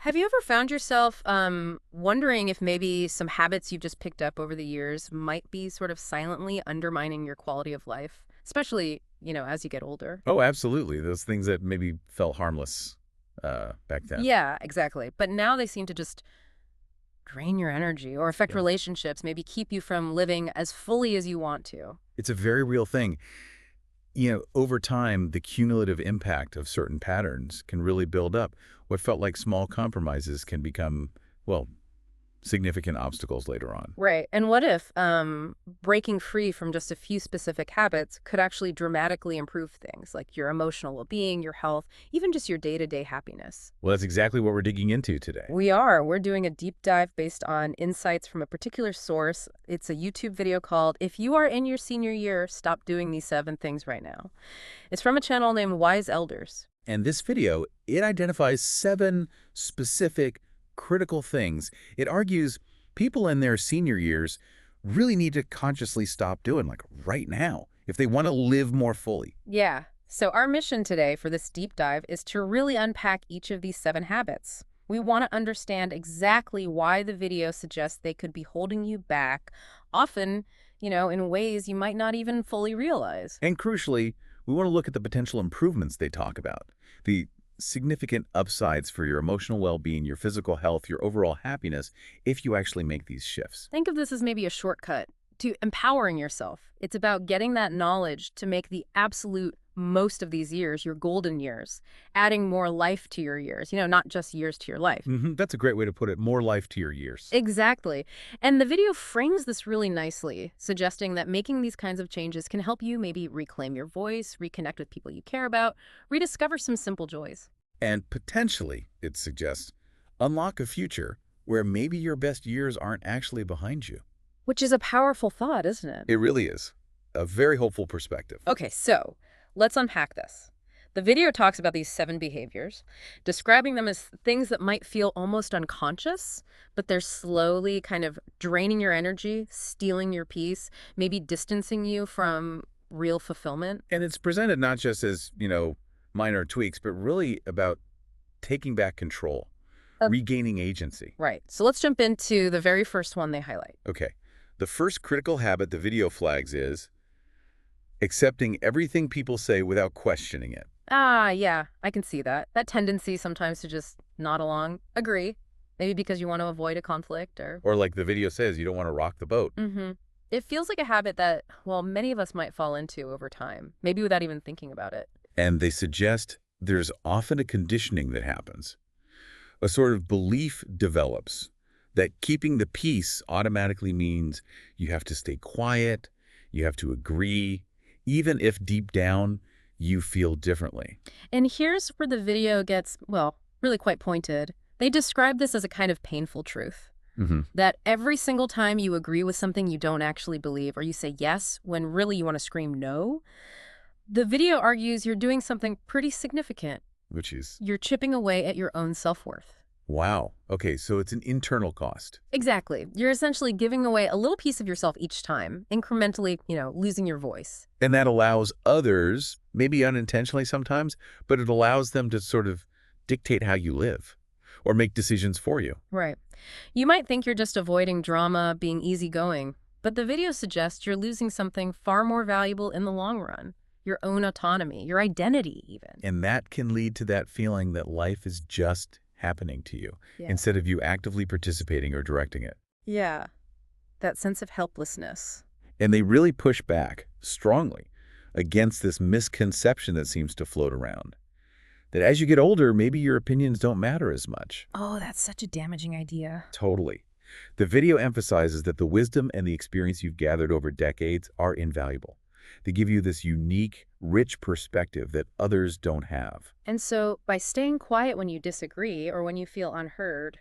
Have you ever found yourself wondering if maybe some habits you've just picked up over the years might be sort of silently undermining your quality of life, especially, as you get older? Oh, absolutely. Those things that maybe felt harmless back then. Yeah, exactly. But now they seem to just drain your energy or affect Yeah. relationships, maybe keep you from living as fully as you want to. It's a very real thing. Over time, the cumulative impact of certain patterns can really build up. What felt like small compromises can become, well, significant obstacles later on. Right. And what if breaking free from just a few specific habits could actually dramatically improve things like your emotional well-being, your health, even just your day-to-day happiness? Well, that's exactly what we're digging into today. We are. We're doing a deep dive based on insights from a particular source. It's a YouTube video called If You Are in Your Senior Year, Stop Doing These 7 Things Right Now. It's from a channel named Wise Elders. And this video, it identifies 7 specific critical things. It argues people in their senior years really need to consciously stop doing, like right now, if they want to live more fully. Yeah. So our mission today for this deep dive is to really unpack each of these 7 habits. We want to understand exactly why the video suggests they could be holding you back, often, in ways you might not even fully realize. And crucially, we want to look at the potential improvements they talk about, the significant upsides for your emotional well-being, your physical health, your overall happiness, if you actually make these shifts. Think of this as maybe a shortcut to empowering yourself. It's about getting that knowledge to make the absolute most of these years, your golden years, adding more life to your years, not just years to your life. That's a great way to put it. More life to your years. Exactly. And the video frames this really nicely, suggesting that making these kinds of changes can help you maybe reclaim your voice, reconnect with people you care about, rediscover some simple joys. And potentially, it suggests, unlock a future where maybe your best years aren't actually behind you. Which is a powerful thought, isn't it? It really is. A very hopeful perspective. Okay, so let's unpack this. The video talks about these 7 behaviors, describing them as things that might feel almost unconscious, but they're slowly kind of draining your energy, stealing your peace, maybe distancing you from real fulfillment. And it's presented not just as, minor tweaks, but really about taking back control, regaining agency. Right. So let's jump into the very first one they highlight. Okay. The first critical habit the video flags is accepting everything people say without questioning it. Ah, yeah, I can see that. That tendency sometimes to just nod along. Agree. Maybe because you want to avoid a conflict or... Or like the video says, you don't want to rock the boat. It feels like a habit that, well, many of us might fall into over time, maybe without even thinking about it. And they suggest there's often a conditioning that happens. A sort of belief develops that keeping the peace automatically means you have to stay quiet, you have to agree, even if deep down you feel differently. And here's where the video gets, well, really quite pointed. They describe this as a kind of painful truth. That every single time you agree with something you don't actually believe, or you say yes when really you want to scream no, the video argues you're doing something pretty significant. Which is? You're chipping away at your own self-worth. Wow. Okay, so it's an internal cost. Exactly. You're essentially giving away a little piece of yourself each time, incrementally, losing your voice. And that allows others, maybe unintentionally sometimes, but it allows them to sort of dictate how you live or make decisions for you. Right. You might think you're just avoiding drama, being easygoing, but the video suggests you're losing something far more valuable in the long run. Your own autonomy, your identity even. And that can lead to that feeling that life is just happening to you instead of you actively participating or directing it. Yeah, that sense of helplessness. And they really push back strongly against this misconception that seems to float around, that as you get older, maybe your opinions don't matter as much. Oh, that's such a damaging idea. Totally. The video emphasizes that the wisdom and the experience you've gathered over decades are invaluable. They give you this unique, rich perspective that others don't have. And so by staying quiet when you disagree or when you feel unheard,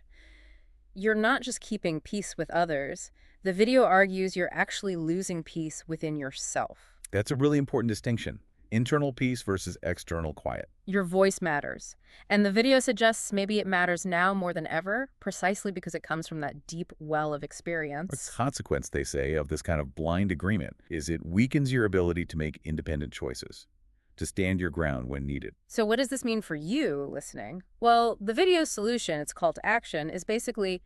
you're not just keeping peace with others. The video argues you're actually losing peace within yourself. That's a really important distinction. Internal peace versus external quiet. Your voice matters. And the video suggests maybe it matters now more than ever, precisely because it comes from that deep well of experience. The consequence, they say, of this kind of blind agreement is it weakens your ability to make independent choices, to stand your ground when needed. So what does this mean for you listening? Well, the video's solution, its call to action, is basically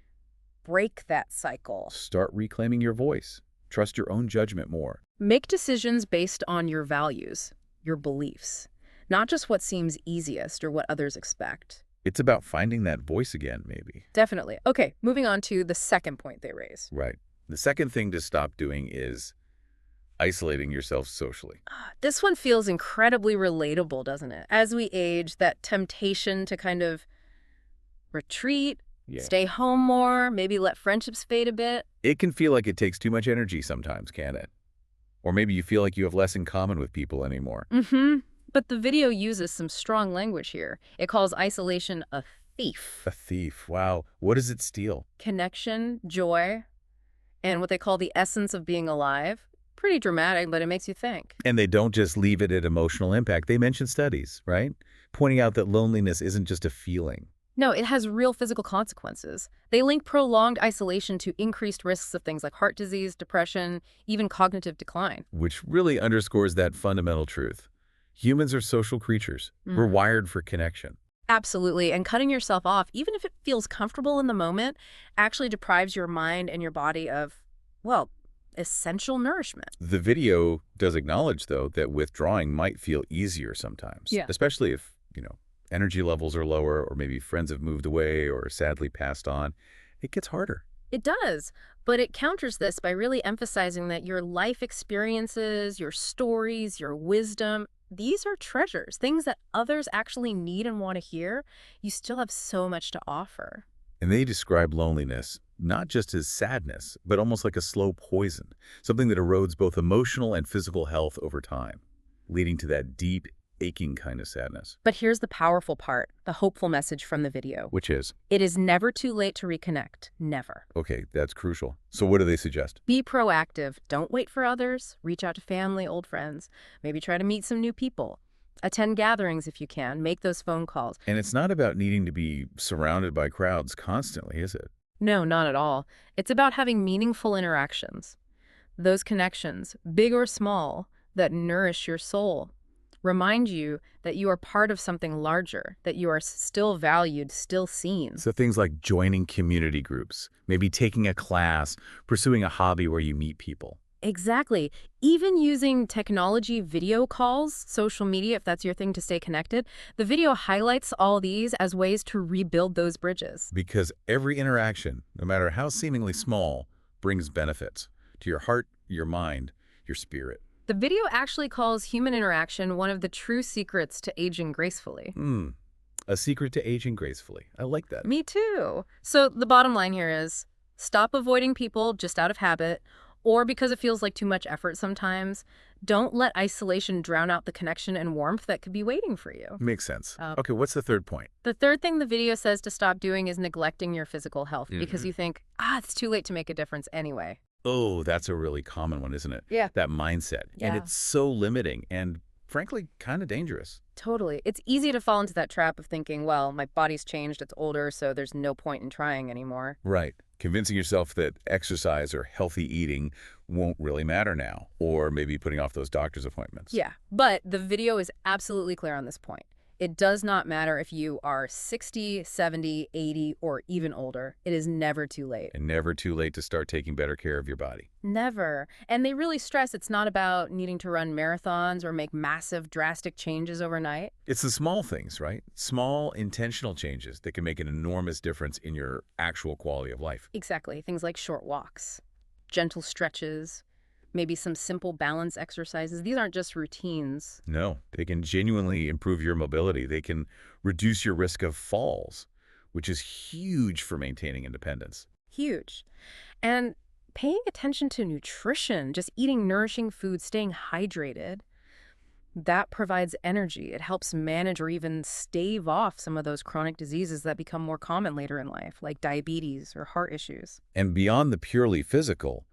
break that cycle. Start reclaiming your voice. Trust your own judgment more. Make decisions based on your values, your beliefs, not just what seems easiest or what others expect. It's about finding that voice again, maybe. Definitely. Okay, moving on to the second point they raise. Right. The second thing to stop doing is isolating yourself socially. This one feels incredibly relatable, doesn't it? As we age, that temptation to kind of retreat, stay home more, maybe let friendships fade a bit. It can feel like it takes too much energy sometimes, can't it? Or maybe you feel like you have less in common with people anymore. But the video uses some strong language here. It calls isolation a thief. A thief. Wow. What does it steal? Connection, joy, and what they call the essence of being alive. Pretty dramatic, but it makes you think. And they don't just leave it at emotional impact. They mention studies, right? Pointing out that loneliness isn't just a feeling. No, it has real physical consequences. They link prolonged isolation to increased risks of things like heart disease, depression, even cognitive decline. Which really underscores that fundamental truth. Humans are social creatures. We're wired for connection. Absolutely. And cutting yourself off, even if it feels comfortable in the moment, actually deprives your mind and your body of, well, essential nourishment. The video does acknowledge, though, that withdrawing might feel easier sometimes. Especially if, energy levels are lower or maybe friends have moved away or sadly passed on. It gets harder. It does, but it counters this by really emphasizing that your life experiences, your stories, your wisdom, these are treasures, things that others actually need and want to hear. You still have so much to offer. And they describe loneliness not just as sadness, but almost like a slow poison, something that erodes both emotional and physical health over time, leading to that deep, aching kind of sadness. But here's the powerful part, the hopeful message from the video. Which is? It is never too late to reconnect. Never. Okay, that's crucial. So what do they suggest? Be proactive. Don't wait for others. Reach out to family, old friends. Maybe try to meet some new people. Attend gatherings if you can. Make those phone calls. And it's not about needing to be surrounded by crowds constantly, is it? No, not at all. It's about having meaningful interactions. Those connections, big or small, that nourish your soul. Remind you that you are part of something larger, that you are still valued, still seen. So things like joining community groups, maybe taking a class, pursuing a hobby where you meet people. Exactly. Even using technology, video calls, social media, if that's your thing to stay connected, the video highlights all these as ways to rebuild those bridges. Because every interaction, no matter how seemingly small, brings benefits to your heart, your mind, your spirit. The video actually calls human interaction one of the true secrets to aging gracefully. A secret to aging gracefully. I like that. Me too. So the bottom line here is stop avoiding people just out of habit or because it feels like too much effort sometimes. Don't let isolation drown out the connection and warmth that could be waiting for you. Makes sense. Okay, what's the third point? The third thing the video says to stop doing is neglecting your physical health because you think, it's too late to make a difference anyway. Oh, that's a really common one, isn't it? Yeah. That mindset. Yeah. And it's so limiting and, frankly, kind of dangerous. Totally. It's easy to fall into that trap of thinking, well, my body's changed, it's older, so there's no point in trying anymore. Right. Convincing yourself that exercise or healthy eating won't really matter now, or maybe putting off those doctor's appointments. Yeah, but the video is absolutely clear on this point. It does not matter if you are 60, 70, 80, or even older. It is never too late. And never too late to start taking better care of your body. Never. And they really stress it's not about needing to run marathons or make massive, drastic changes overnight. It's the small things, right? Small, intentional changes that can make an enormous difference in your actual quality of life. Exactly. Things like short walks, gentle stretches, maybe some simple balance exercises. These aren't just routines. No, they can genuinely improve your mobility. They can reduce your risk of falls, which is huge for maintaining independence. Huge. And paying attention to nutrition, just eating nourishing food, staying hydrated, that provides energy. It helps manage or even stave off some of those chronic diseases that become more common later in life, like diabetes or heart issues. And beyond the purely physical,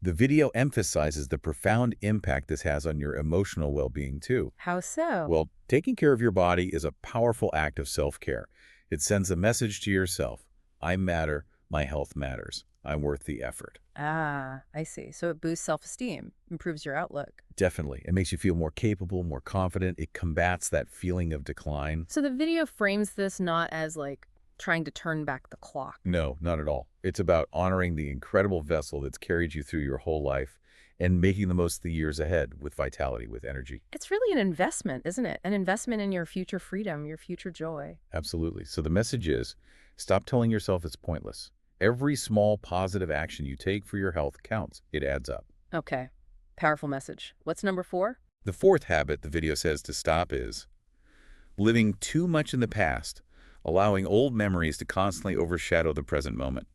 the video emphasizes the profound impact this has on your emotional well-being, too. How so? Well, taking care of your body is a powerful act of self-care. It sends a message to yourself. I matter. My health matters. I'm worth the effort. Ah, I see. So it boosts self-esteem, improves your outlook. Definitely. It makes you feel more capable, more confident. It combats that feeling of decline. So the video frames this not as like trying to turn back the clock. No, not at all. It's about honoring the incredible vessel that's carried you through your whole life and making the most of the years ahead with vitality, with energy. It's really an investment, isn't it? An investment in your future freedom, your future joy. Absolutely. So the message is, stop telling yourself it's pointless. Every small positive action you take for your health counts. It adds up. Okay. Powerful message. What's number 4? The fourth habit the video says to stop is living too much in the past, allowing old memories to constantly overshadow the present moment.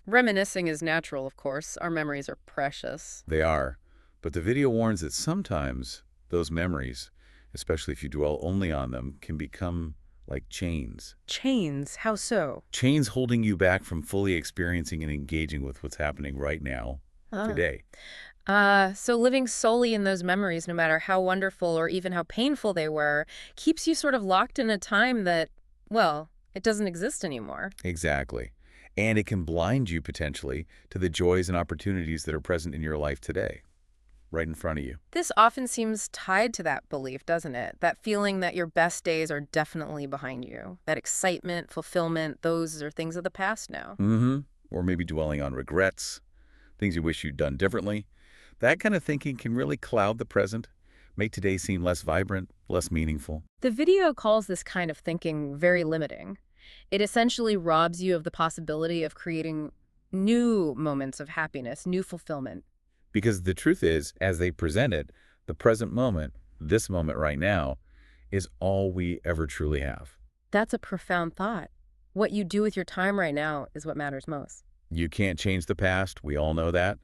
Reminiscing is natural, of course. Our memories are precious. They are. But the video warns that sometimes those memories, especially if you dwell only on them, can become like chains. Chains, how so? Chains holding you back from fully experiencing and engaging with what's happening right now, today. So living solely in those memories, no matter how wonderful or even how painful they were, keeps you sort of locked in a time that, well, it doesn't exist anymore. Exactly. And it can blind you potentially to the joys and opportunities that are present in your life today, right in front of you. This often seems tied to that belief, doesn't it? That feeling that your best days are definitely behind you. That excitement, fulfillment, those are things of the past now. Or maybe dwelling on regrets, things you wish you'd done differently. That kind of thinking can really cloud the present, make today seem less vibrant, less meaningful. The video calls this kind of thinking very limiting. It essentially robs you of the possibility of creating new moments of happiness, new fulfillment. Because the truth is, as they present it, the present moment, this moment right now, is all we ever truly have. That's a profound thought. What you do with your time right now is what matters most. You can't change the past, we all know that.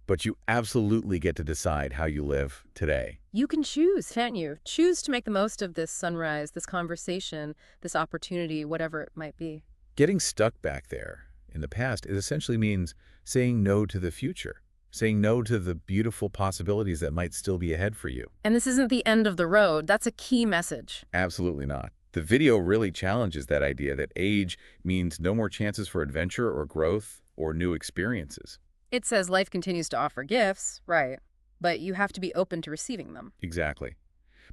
But you absolutely get to decide how you live today. You can choose, can't you? Choose to make the most of this sunrise, this conversation, this opportunity, whatever it might be. Getting stuck back there in the past, it essentially means saying no to the future, saying no to the beautiful possibilities that might still be ahead for you. And this isn't the end of the road. That's a key message. Absolutely not. The video really challenges that idea that age means no more chances for adventure or growth or new experiences. It says life continues to offer gifts, right, but you have to be open to receiving them. Exactly.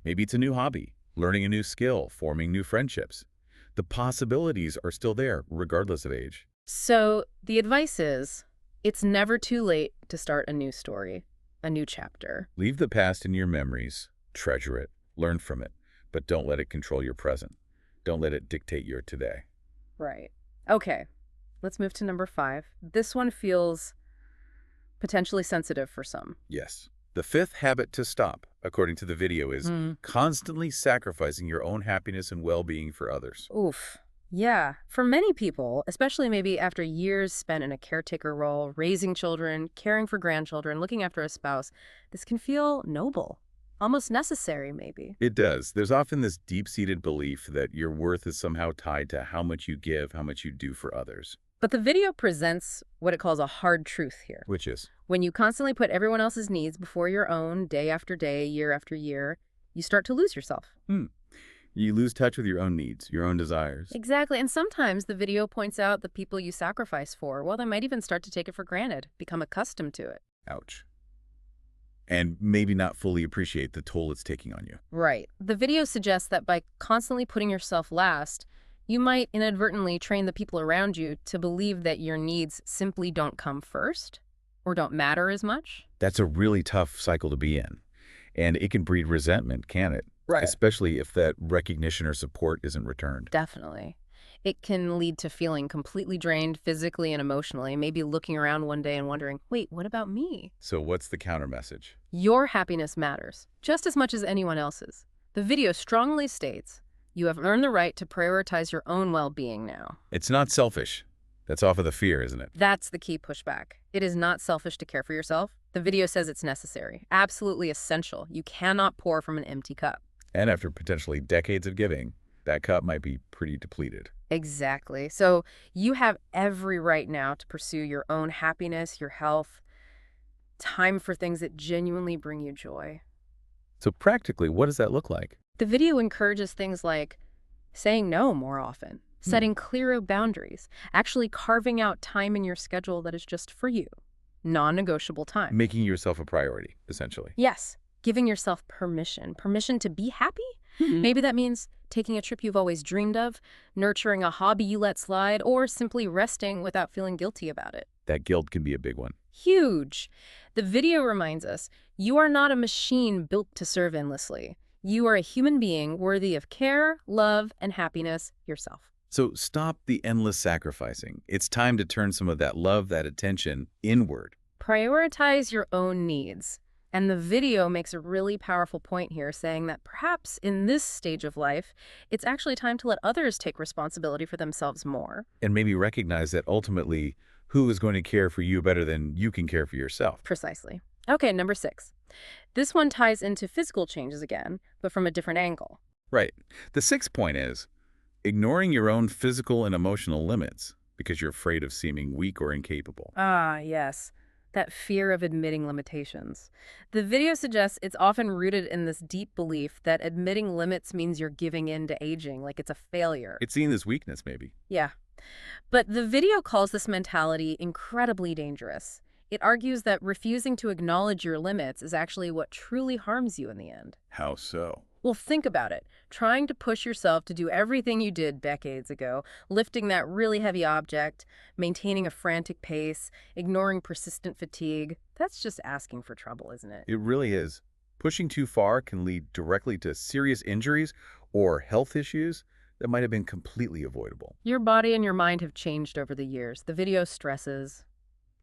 Maybe it's a new hobby, learning a new skill, forming new friendships. The possibilities are still there, regardless of age. So the advice is, it's never too late to start a new story, a new chapter. Leave the past in your memories, treasure it, learn from it, but don't let it control your present. Don't let it dictate your today. Right. Okay, let's move to number 5. This one feels potentially sensitive for some. Yes. The fifth habit to stop, according to the video, is constantly sacrificing your own happiness and well-being for others. Oof. Yeah. For many people, especially maybe after years spent in a caretaker role, raising children, caring for grandchildren, looking after a spouse, this can feel noble, almost necessary maybe. It does. There's often this deep-seated belief that your worth is somehow tied to how much you give, how much you do for others. But the video presents what it calls a hard truth here. Which is? When you constantly put everyone else's needs before your own, day after day, year after year, you start to lose yourself. You lose touch with your own needs, your own desires. Exactly. And sometimes the video points out the people you sacrifice for, well, they might even start to take it for granted, become accustomed to it. Ouch. And maybe not fully appreciate the toll it's taking on you. Right. The video suggests that by constantly putting yourself last, you might inadvertently train the people around you to believe that your needs simply don't come first or don't matter as much. That's a really tough cycle to be in. And it can breed resentment, can it? Right. Especially if that recognition or support isn't returned. Definitely. It can lead to feeling completely drained physically and emotionally, maybe looking around one day and wondering, wait, what about me? So what's the counter message? Your happiness matters just as much as anyone else's. The video strongly states, you have earned the right to prioritize your own well-being now. It's not selfish. That's off of the fear, isn't it? That's the key pushback. It is not selfish to care for yourself. The video says it's necessary, absolutely essential. You cannot pour from an empty cup. And after potentially decades of giving, that cup might be pretty depleted. Exactly. So you have every right now to pursue your own happiness, your health, time for things that genuinely bring you joy. So practically, what does that look like? The video encourages things like saying no more often, setting clearer boundaries, actually carving out time in your schedule that is just for you. Non-negotiable time. Making yourself a priority, essentially. Yes, giving yourself permission. Permission to be happy? Maybe that means taking a trip you've always dreamed of, nurturing a hobby you let slide, or simply resting without feeling guilty about it. That guilt can be a big one. Huge. The video reminds us, you are not a machine built to serve endlessly. You are a human being worthy of care, love, and happiness yourself. So stop the endless sacrificing. It's time to turn some of that love, that attention inward. Prioritize your own needs. And the video makes a really powerful point here, saying that perhaps in this stage of life, it's actually time to let others take responsibility for themselves more. And maybe recognize that ultimately, who is going to care for you better than you can care for yourself? Precisely. Okay, number 6. This one ties into physical changes again, but from a different angle. Right. The sixth point is ignoring your own physical and emotional limits because you're afraid of seeming weak or incapable. Ah, yes. That fear of admitting limitations. The video suggests it's often rooted in this deep belief that admitting limits means you're giving in to aging, like it's a failure. It's seen as weakness, maybe. Yeah. But the video calls this mentality incredibly dangerous. It argues that refusing to acknowledge your limits is actually what truly harms you in the end. How so? Well, think about it. Trying to push yourself to do everything you did decades ago, lifting that really heavy object, maintaining a frantic pace, ignoring persistent fatigue, that's just asking for trouble, isn't it? It really is. Pushing too far can lead directly to serious injuries or health issues that might have been completely avoidable. Your body and your mind have changed over the years. The video stresses.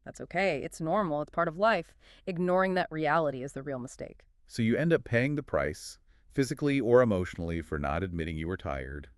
That's okay. It's normal. It's part of life. Ignoring that reality is the real mistake. So you end up paying the price, physically or emotionally, for not admitting you were tired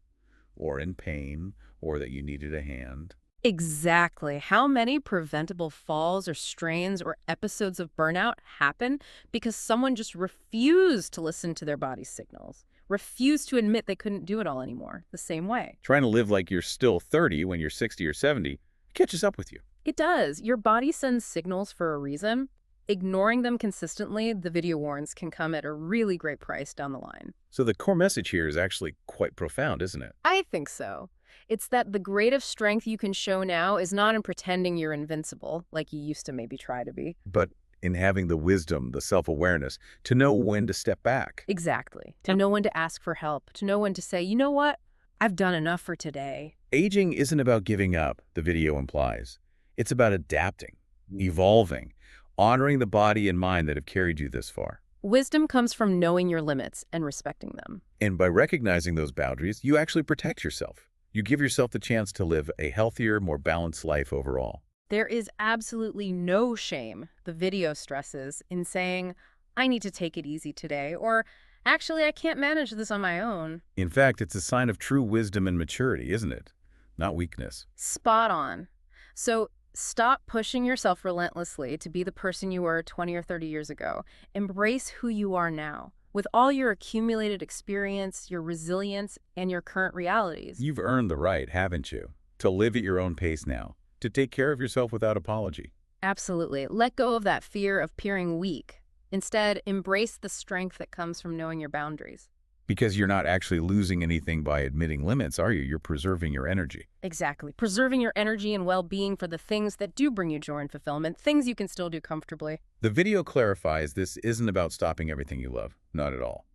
or in pain or that you needed a hand. Exactly. How many preventable falls or strains or episodes of burnout happen because someone just refused to listen to their body's signals, refused to admit they couldn't do it all anymore the same way? Trying to live like you're still 30 when you're 60 or 70 catches up with you. It does. Your body sends signals for a reason. Ignoring them consistently, the video warns, can come at a really great price down the line. So the core message here is actually quite profound, isn't it? I think so. It's that the greatest strength you can show now is not in pretending you're invincible, like you used to maybe try to be. But in having the wisdom, the self-awareness, to know when to step back. Exactly. To know when to ask for help, to know when to say, you know what, I've done enough for today. Aging isn't about giving up, the video implies. It's about adapting, evolving, honoring the body and mind that have carried you this far. Wisdom comes from knowing your limits and respecting them. And by recognizing those boundaries, you actually protect yourself. You give yourself the chance to live a healthier, more balanced life overall. There is absolutely no shame, the video stresses, in saying, I need to take it easy today, or actually, I can't manage this on my own. In fact, it's a sign of true wisdom and maturity, isn't it? Not weakness. Spot on. So stop pushing yourself relentlessly to be the person you were 20 or 30 years ago. Embrace who you are now, with all your accumulated experience, your resilience, and your current realities. You've earned the right, haven't you, to live at your own pace now, to take care of yourself without apology. Absolutely. Let go of that fear of appearing weak. Instead, embrace the strength that comes from knowing your boundaries. Because you're not actually losing anything by admitting limits, are you? You're preserving your energy. Exactly. Preserving your energy and well-being for the things that do bring you joy and fulfillment, things you can still do comfortably. The video clarifies this isn't about stopping everything you love. Not at all.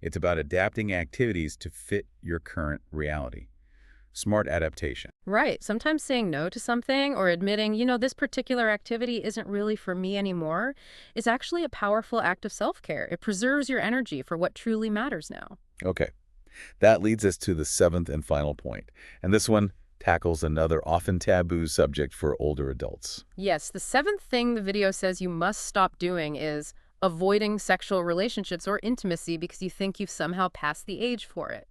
It's about adapting activities to fit your current reality. Smart adaptation. Right. Sometimes saying no to something or admitting, this particular activity isn't really for me anymore is actually a powerful act of self-care. It preserves your energy for what truly matters now. Okay. That leads us to the seventh and final point. And this one tackles another often taboo subject for older adults. Yes. The seventh thing the video says you must stop doing is avoiding sexual relationships or intimacy because you think you've somehow passed the age for it.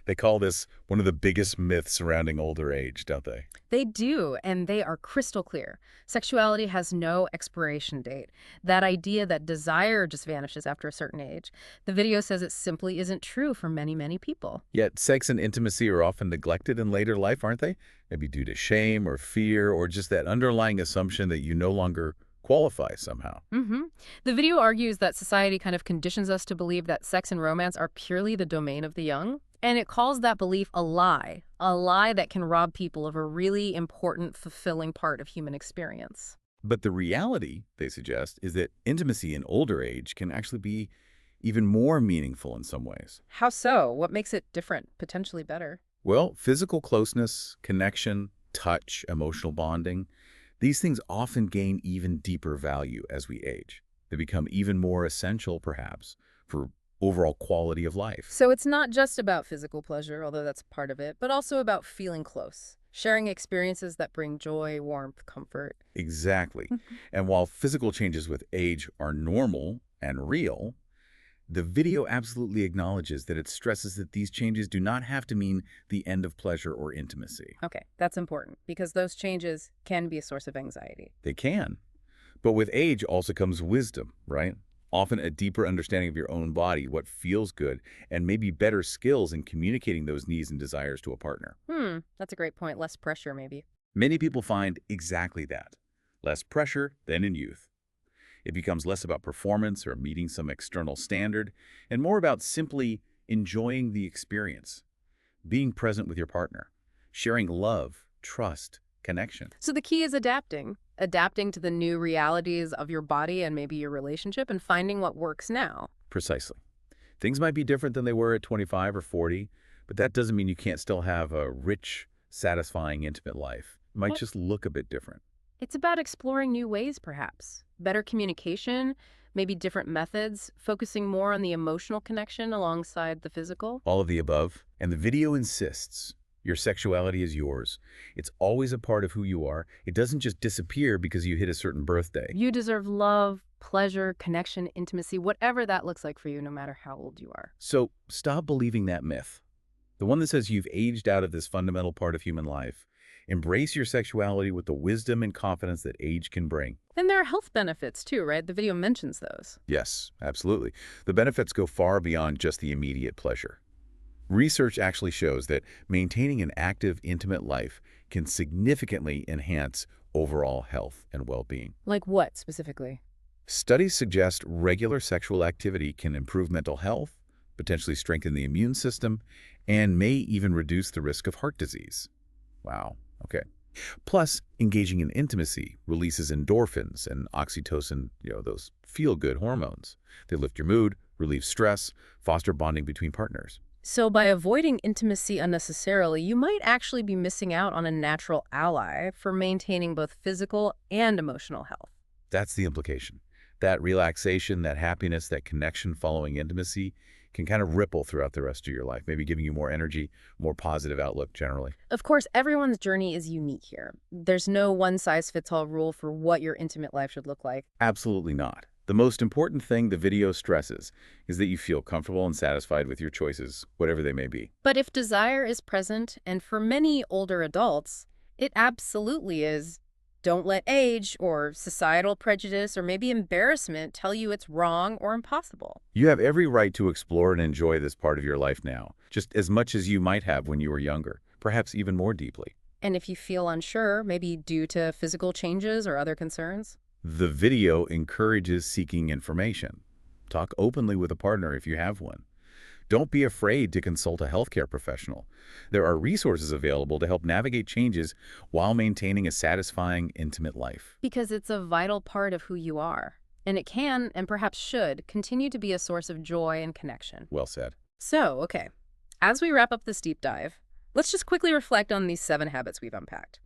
They call this one of the biggest myths surrounding older age, don't they? They do, and they are crystal clear. Sexuality has no expiration date. That idea that desire just vanishes after a certain age. The video says it simply isn't true for many, many people. Yet sex and intimacy are often neglected in later life, aren't they? Maybe due to shame or fear or just that underlying assumption that you no longer qualify somehow. The video argues that society kind of conditions us to believe that sex and romance are purely the domain of the young. And it calls that belief a lie that can rob people of a really important, fulfilling part of human experience. But the reality, they suggest, is that intimacy in older age can actually be even more meaningful in some ways. How so? What makes it different, potentially better? Well, physical closeness, connection, touch, emotional bonding, these things often gain even deeper value as we age. They become even more essential, perhaps, for overall quality of life. So it's not just about physical pleasure, although that's part of it, but also about feeling close, sharing experiences that bring joy, warmth, comfort. Exactly. And while physical changes with age are normal and real, the video absolutely acknowledges that it stresses that these changes do not have to mean the end of pleasure or intimacy. Okay, that's important because those changes can be a source of anxiety. They can. But with age also comes wisdom, right? Often a deeper understanding of your own body, what feels good, and maybe better skills in communicating those needs and desires to a partner. That's a great point. Less pressure, maybe. Many people find exactly that. Less pressure than in youth. It becomes less about performance or meeting some external standard, and more about simply enjoying the experience, being present with your partner, sharing love, trust, connection. So the key is adapting to the new realities of your body and maybe your relationship and finding what works now. Precisely. Things might be different than they were at 25 or 40, but that doesn't mean you can't still have a rich, satisfying, intimate life. It might just look a bit different. It's about exploring new ways, perhaps. Better communication, maybe different methods, focusing more on the emotional connection alongside the physical. All of the above. And the video insists your sexuality is yours. It's always a part of who you are. It doesn't just disappear because you hit a certain birthday. You deserve love, pleasure, connection, intimacy, whatever that looks like for you, no matter how old you are. So stop believing that myth. The one that says you've aged out of this fundamental part of human life. Embrace your sexuality with the wisdom and confidence that age can bring. Then there are health benefits too, right? The video mentions those. Yes, absolutely. The benefits go far beyond just the immediate pleasure. Research actually shows that maintaining an active, intimate life can significantly enhance overall health and well-being. Like what specifically? Studies suggest regular sexual activity can improve mental health, potentially strengthen the immune system, and may even reduce the risk of heart disease. Wow. Okay. Plus, engaging in intimacy releases endorphins and oxytocin, those feel-good hormones. They lift your mood, relieve stress, foster bonding between partners. So by avoiding intimacy unnecessarily, you might actually be missing out on a natural ally for maintaining both physical and emotional health. That's the implication. That relaxation, that happiness, that connection following intimacy can kind of ripple throughout the rest of your life, maybe giving you more energy, more positive outlook generally. Of course, everyone's journey is unique here. There's no one-size-fits-all rule for what your intimate life should look like. Absolutely not. The most important thing the video stresses is that you feel comfortable and satisfied with your choices, whatever they may be. But if desire is present, and for many older adults, it absolutely is, don't let age or societal prejudice or maybe embarrassment tell you it's wrong or impossible. You have every right to explore and enjoy this part of your life now, just as much as you might have when you were younger, perhaps even more deeply. And if you feel unsure, maybe due to physical changes or other concerns, the video encourages seeking information. Talk openly with a partner if you have one. Don't be afraid to consult a healthcare professional. There are resources available to help navigate changes while maintaining a satisfying, intimate life. Because it's a vital part of who you are. And it can, and perhaps should, continue to be a source of joy and connection. Well said. So, okay, as we wrap up this deep dive, let's just quickly reflect on these 7 habits we've unpacked.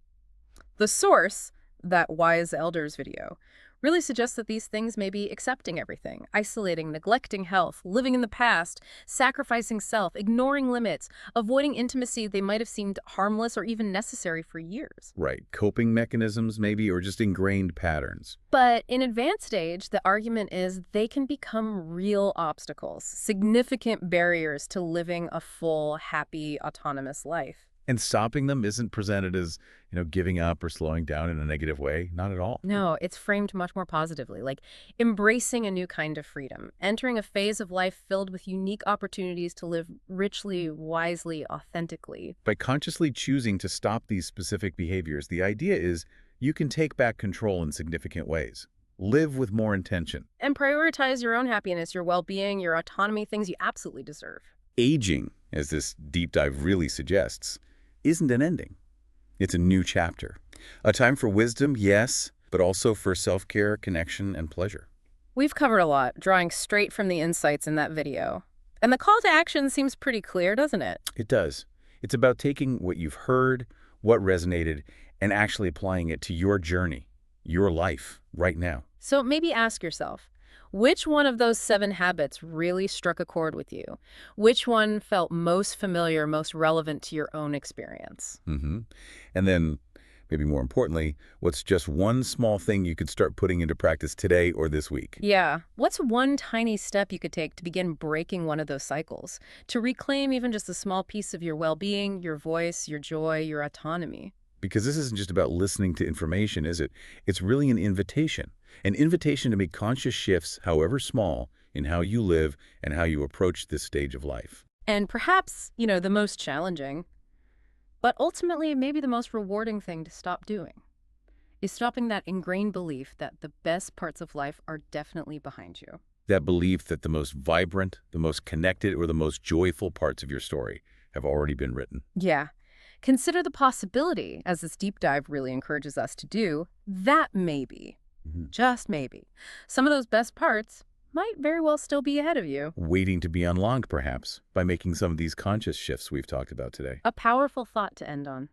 The source, that Wise Elders video, really suggests that these things may be accepting everything, isolating, neglecting health, living in the past, sacrificing self, ignoring limits, avoiding intimacy they might have seemed harmless or even necessary for years. Right. Coping mechanisms maybe, or just ingrained patterns. But in advanced age, the argument is they can become real obstacles, significant barriers to living a full, happy, autonomous life. And stopping them isn't presented as, giving up or slowing down in a negative way. Not at all. No, it's framed much more positively, like embracing a new kind of freedom, entering a phase of life filled with unique opportunities to live richly, wisely, authentically. By consciously choosing to stop these specific behaviors, the idea is you can take back control in significant ways. Live with more intention. And prioritize your own happiness, your well-being, your autonomy, things you absolutely deserve. Aging, as this deep dive really suggests, isn't an ending. It's a new chapter. A time for wisdom, yes, but also for self-care, connection, and pleasure. We've covered a lot, drawing straight from the insights in that video. And the call to action seems pretty clear, doesn't it? It does. It's about taking what you've heard, what resonated, and actually applying it to your journey, your life, right now. So maybe ask yourself, which one of those 7 habits really struck a chord with you? Which one felt most familiar, most relevant to your own experience? And then, maybe more importantly, what's just one small thing you could start putting into practice today or this week? Yeah. What's one tiny step you could take to begin breaking one of those cycles, to reclaim even just a small piece of your well-being, your voice, your joy, your autonomy? Because this isn't just about listening to information, is it? It's really an invitation to make conscious shifts, however small, in how you live and how you approach this stage of life. And perhaps, the most challenging, but ultimately maybe the most rewarding thing to stop doing is stopping that ingrained belief that the best parts of life are definitely behind you. That belief that the most vibrant, the most connected, or the most joyful parts of your story have already been written. Yeah. Consider the possibility, as this deep dive really encourages us to do, that maybe, just maybe, some of those best parts might very well still be ahead of you. Waiting to be unlocked, perhaps, by making some of these conscious shifts we've talked about today. A powerful thought to end on.